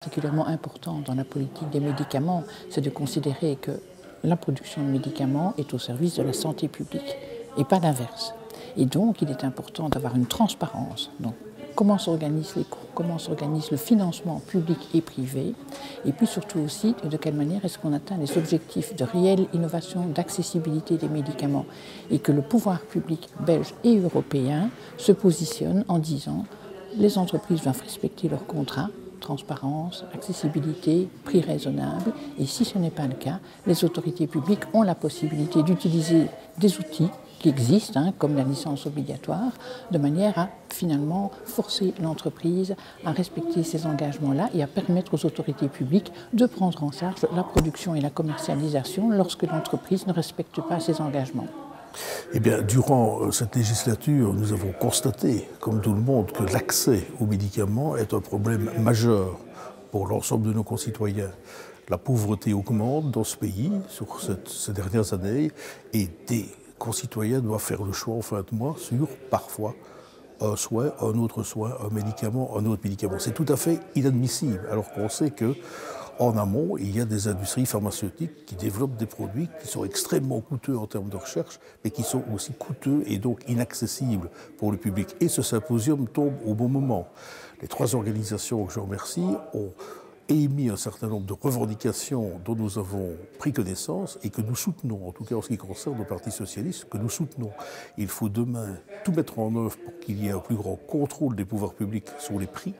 Particulièrement important dans la politique des médicaments, c'est de considérer que la production de médicaments est au service de la santé publique et pas l'inverse. Et donc, il est important d'avoir une transparence. Donc, comment s'organisent les coûts, comment s'organise le financement public et privé, et puis surtout aussi de quelle manière est-ce qu'on atteint les objectifs de réelle innovation, d'accessibilité des médicaments, et que le pouvoir public belge et européen se positionne en disant les entreprises doivent respecter leurs contrats, transparence, accessibilité, prix raisonnable. Et si ce n'est pas le cas, les autorités publiques ont la possibilité d'utiliser des outils qui existent, comme la licence obligatoire, de manière à finalement forcer l'entreprise à respecter ces engagements-là et à permettre aux autorités publiques de prendre en charge la production et la commercialisation lorsque l'entreprise ne respecte pas ses engagements. Eh bien, durant cette législature, nous avons constaté, comme tout le monde, que l'accès aux médicaments est un problème majeur pour l'ensemble de nos concitoyens. La pauvreté augmente dans ce pays sur ces dernières années et des concitoyens doivent faire le choix en fin de mois sur, parfois, un soin, un autre soin, un médicament, un autre médicament. C'est tout à fait inadmissible, alors qu'on sait que en amont, il y a des industries pharmaceutiques qui développent des produits qui sont extrêmement coûteux en termes de recherche, mais qui sont aussi coûteux et donc inaccessibles pour le public. Et ce symposium tombe au bon moment. Les trois organisations que je remercie ont émis un certain nombre de revendications dont nous avons pris connaissance et que nous soutenons, en tout cas en ce qui concerne le Parti socialiste, que nous soutenons. Il faut demain tout mettre en œuvre pour qu'il y ait un plus grand contrôle des pouvoirs publics sur les prix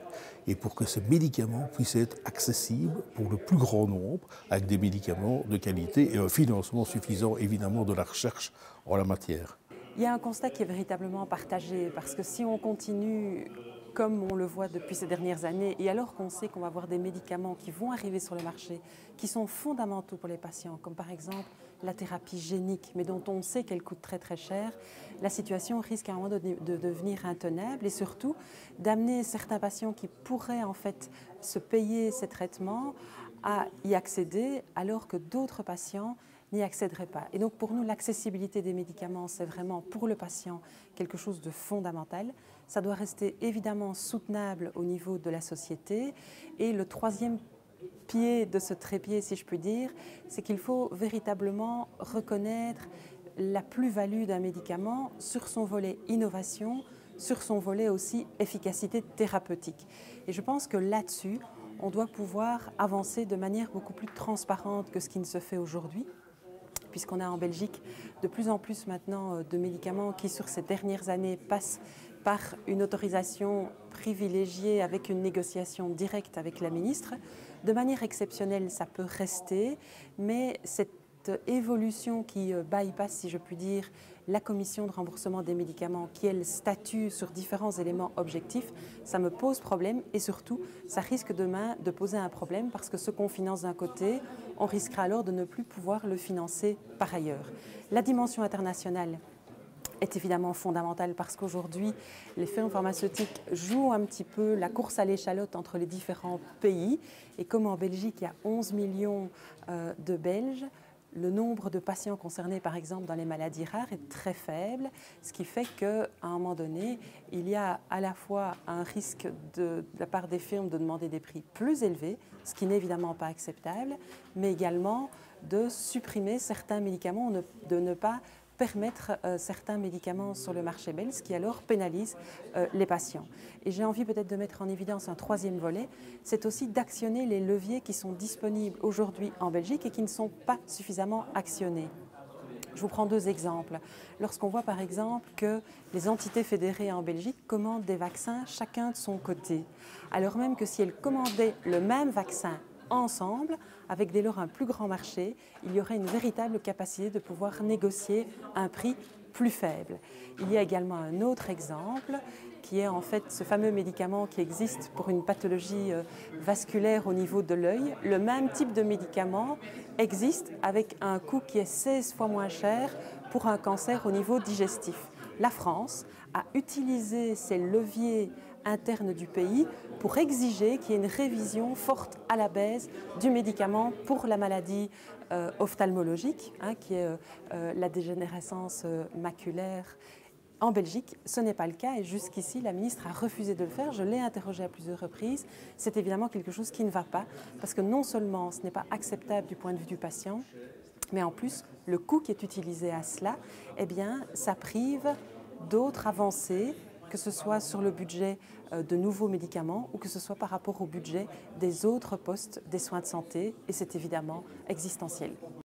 et pour que ces médicaments puissent être accessibles pour le plus grand nombre, avec des médicaments de qualité et un financement suffisant, évidemment, de la recherche en la matière. Il y a un constat qui est véritablement partagé, parce que si on continue comme on le voit depuis ces dernières années, et alors qu'on sait qu'on va avoir des médicaments qui vont arriver sur le marché, qui sont fondamentaux pour les patients, comme par exemple la thérapie génique, mais dont on sait qu'elle coûte très très cher, la situation risque à un moment donné de devenir intenable et surtout d'amener certains patients qui pourraient en fait se payer ces traitements à y accéder, alors que d'autres patients n'y accéderaient pas. Et donc pour nous, l'accessibilité des médicaments, c'est vraiment pour le patient quelque chose de fondamental. Ça doit rester évidemment soutenable au niveau de la société. Et le troisième pied de ce trépied, si je puis dire, c'est qu'il faut véritablement reconnaître la plus-value d'un médicament sur son volet innovation, sur son volet aussi efficacité thérapeutique. Et je pense que là-dessus, on doit pouvoir avancer de manière beaucoup plus transparente que ce qui ne se fait aujourd'hui, puisqu'on a en Belgique de plus en plus maintenant de médicaments qui, sur ces dernières années, passent par une autorisation privilégiée avec une négociation directe avec la ministre. De manière exceptionnelle, ça peut rester, mais cette évolution qui bypass, si je puis dire, la commission de remboursement des médicaments, qui elle statue sur différents éléments objectifs, ça me pose problème et surtout, ça risque demain de poser un problème parce que ce qu'on finance d'un côté, on risquera alors de ne plus pouvoir le financer par ailleurs. La dimension internationale est évidemment fondamentale parce qu'aujourd'hui, les firmes pharmaceutiques jouent un petit peu la course à l'échalote entre les différents pays et comme en Belgique, il y a 11 millions de Belges, le nombre de patients concernés, par exemple, dans les maladies rares est très faible, ce qui fait qu'à un moment donné, il y a à la fois un risque de la part des firmes de demander des prix plus élevés, ce qui n'est évidemment pas acceptable, mais également de supprimer certains médicaments, de ne pas permettre certains médicaments sur le marché belge, ce qui alors pénalise les patients. Et j'ai envie peut-être de mettre en évidence un troisième volet, c'est aussi d'actionner les leviers qui sont disponibles aujourd'hui en Belgique et qui ne sont pas suffisamment actionnés. Je vous prends deux exemples. Lorsqu'on voit par exemple que les entités fédérées en Belgique commandent des vaccins chacun de son côté, alors même que si elles commandaient le même vaccin ensemble, avec dès lors un plus grand marché, il y aurait une véritable capacité de pouvoir négocier un prix plus faible. Il y a également un autre exemple qui est en fait ce fameux médicament qui existe pour une pathologie vasculaire au niveau de l'œil. Le même type de médicament existe avec un coût qui est 16 fois moins cher pour un cancer au niveau digestif. La France a utilisé ces leviers internes du pays pour exiger qu'il y ait une révision forte à la baisse du médicament pour la maladie ophtalmologique, qui est la dégénérescence maculaire En Belgique, ce n'est pas le cas et jusqu'ici, la ministre a refusé de le faire. Je l'ai interrogée à plusieurs reprises. C'est évidemment quelque chose qui ne va pas parce que non seulement ce n'est pas acceptable du point de vue du patient, mais en plus, le coût qui est utilisé à cela, eh bien, ça prive d'autres avancées, que ce soit sur le budget de nouveaux médicaments ou que ce soit par rapport au budget des autres postes des soins de santé, et c'est évidemment existentiel.